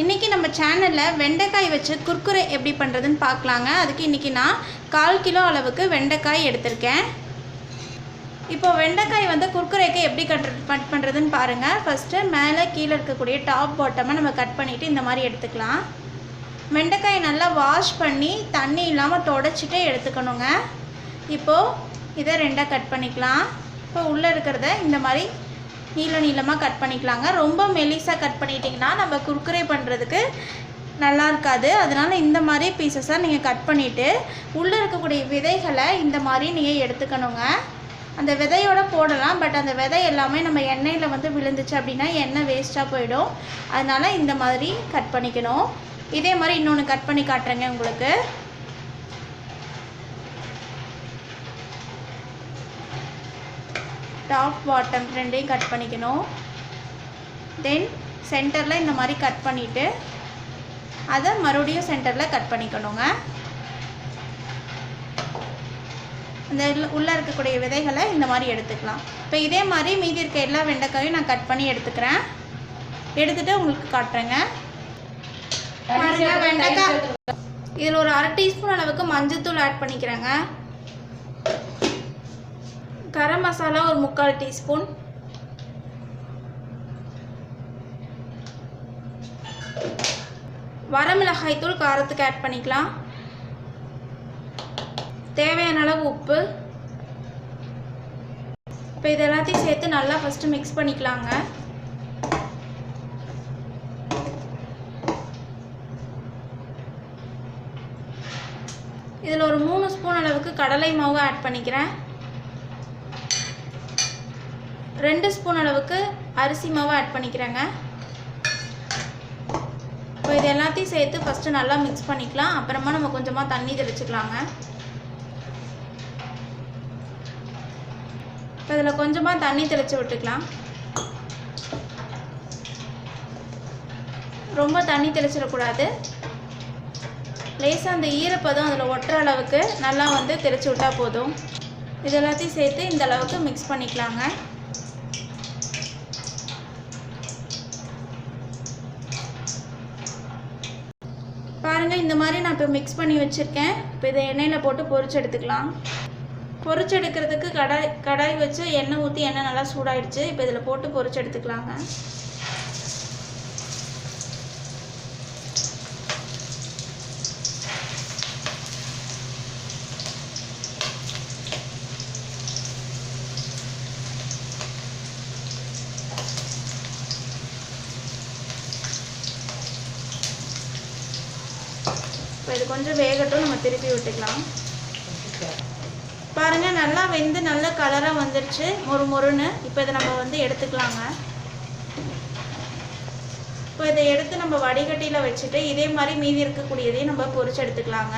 இன்றைக்கி நம்ம சேனலில் வெண்டைக்காய் வச்சு குர்குரே எப்படி பண்ணுறதுன்னு பார்க்கலாங்க. அதுக்கு இன்றைக்கி நான் 1/4 கிலோ அளவுக்கு வெண்டைக்காய் எடுத்திருக்கேன். இப்போது வெண்டைக்காய் வந்து குர்குரேக்கு எப்படி கட் பண்ணுறதுன்னு பாருங்கள். ஃபஸ்ட்டு மேலே கீழே இருக்கக்கூடிய டாப் பாட்டமாக நம்ம கட் பண்ணிவிட்டு இந்த மாதிரி எடுத்துக்கலாம். வெண்டைக்காய் நல்லா வாஷ் பண்ணி தண்ணி இல்லாமல் தொடச்சிட்டே எடுத்துக்கணுங்க. இப்போது இதை 2ஆக கட் பண்ணிக்கலாம். இப்போ உள்ளே இருக்கிறத இந்த மாதிரி நீளமாக கட் பண்ணிக்கலாங்க. ரொம்ப மெலிசாக கட் பண்ணிட்டிங்கன்னா நம்ம குர்குரே பண்ணுறதுக்கு நல்லா இருக்காது. அதனால் இந்த மாதிரி பீசஸாக நீங்கள் கட் பண்ணிவிட்டு உள்ளே இருக்கக்கூடிய விதைகளை இந்த மாதிரி நீங்கள் எடுத்துக்கணுங்க. அந்த விதையோடு போடலாம், பட் அந்த விதை எல்லாமே நம்ம எண்ணெயில் வந்து விழுந்துச்சு அப்படின்னா எண்ணெய் வேஸ்ட்டாக போயிடும். அதனால் இந்த மாதிரி கட் பண்ணிக்கணும். இதே மாதிரி இன்னொன்று கட் பண்ணி காட்டுறேங்க உங்களுக்கு. டாப் பாட்டம் 2ஐயும் கட் பண்ணிக்கணும். தென் சென்டரில் இந்த மாதிரி கட் பண்ணிவிட்டு அதை மறுபடியும் சென்டரில் கட் பண்ணிக்கணுங்க. அந்த உள்ளே இருக்கக்கூடிய விதைகளை இந்த மாதிரி எடுத்துக்கலாம். இப்போ இதே மாதிரி மீதி இருக்க எல்லா வெண்டைக்காயும் நான் கட் பண்ணி எடுத்துக்கிறேன். எடுத்துகிட்டு உங்களுக்கு காட்டுறேங்க. வெண்டைக்காய் இதில் ஒரு 1/2 டீஸ்பூன் அளவுக்கு மஞ்சள்தூள் ஆட் பண்ணிக்கிறேங்க. கரம் மசாலா ஒரு 3/4 டீஸ்பூன், வரமிளகாய் தூள் காரத்துக்கு ஆட் பண்ணிக்கலாம். தேவையான அளவு உப்பு. இப்போ இது எல்லாத்தையும் சேர்த்து நல்லா ஃபஸ்ட்டு மிக்ஸ் பண்ணிக்கலாங்க. இதில் ஒரு 3 ஸ்பூன் அளவுக்கு கடலை மாவு ஆட் பண்ணிக்கிறேன். 2 ஸ்பூன் அளவுக்கு அரிசி மாவு ஆட் பண்ணிக்கிறேங்க. இப்போ இது எல்லாத்தையும் சேர்த்து ஃபஸ்ட்டு நல்லா மிக்ஸ் பண்ணிக்கலாம். அப்புறமா நம்ம கொஞ்சமாக தண்ணி தெளிச்சுக்கலாங்க. இப்போ இதில் கொஞ்சமாக தண்ணி தெளித்து விட்டுக்கலாம். ரொம்ப தண்ணி தெளிச்சிடக்கூடாது. லேசாக அந்த ஈரப்பதம் அதில் ஒட்டுற அளவுக்கு நல்லா வந்து தெளித்து விட்டால் போதும். இது எல்லாத்தையும் சேர்த்து இந்த அளவுக்கு மிக்ஸ் பண்ணிக்கலாங்க. பாருங்கள், இந்த மாதிரி நான் இப்போ மிக்ஸ் பண்ணி வச்சுருக்கேன். இப்போ இதை எண்ணெயில் போட்டு பொரிச்சு எடுத்துக்கலாம். பொரிச்சு எடுக்கிறதுக்கு கடாய் வச்சு எண்ணெய் ஊற்றி எண்ணெய் நல்லா சூடாயிடுச்சு. இப்போ இதில் போட்டு பொரிச்சு எடுத்துக்கலாங்க. இப்போ இது கொஞ்சம் வேகட்டும், நம்ம திருப்பி விட்டுக்கலாம். பாருங்கள், நல்லா வெந்து நல்ல கலராக வந்துடுச்சு, மொறுன்னு. இப்போ இதை நம்ம வந்து எடுத்துக்கலாங்க. இப்போ இதை எடுத்து நம்ம வடிகட்டியில் வச்சுட்டு இதே மாதிரி மீதி இருக்கக்கூடியதையும் நம்ம பொரிச்சு எடுத்துக்கலாங்க.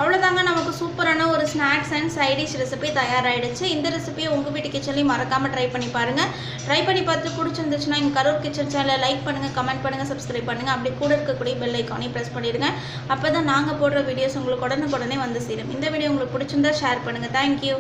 அவ்வளோதாங்க, நமக்கு சூப்பரான ஒரு ஸ்நாக்ஸ் அண்ட் சைடிஷ் ரெசிபி தயாராகிடுச்சு. இந்த ரெசிபியை உங்கள் வீட்டு கிச்சன்லேயும் மறக்காமல் ட்ரை பண்ணி பாருங்கள். ட்ரை பண்ணி பார்த்து பிடிச்சிருந்துச்சுன்னா எங்கள் கரூர் கிச்சன் சேனலை லைக் பண்ணுங்கள், கமெண்ட் பண்ணுங்கள், சப்ஸ்கிரைப் பண்ணுங்கள். அப்படி கூட இருக்கக்கூடிய பெல் ஐக்கானையும் ப்ரெஸ் பண்ணிடுங்க. அப்போ தான் நாங்கள் போடுற வீடியோஸ் உங்களுக்கு உடனே வந்து சேரும். இந்த வீடியோ உங்களுக்கு பிடிச்சிருந்தா ஷேர் பண்ணுங்கள். தேங்க்யூ.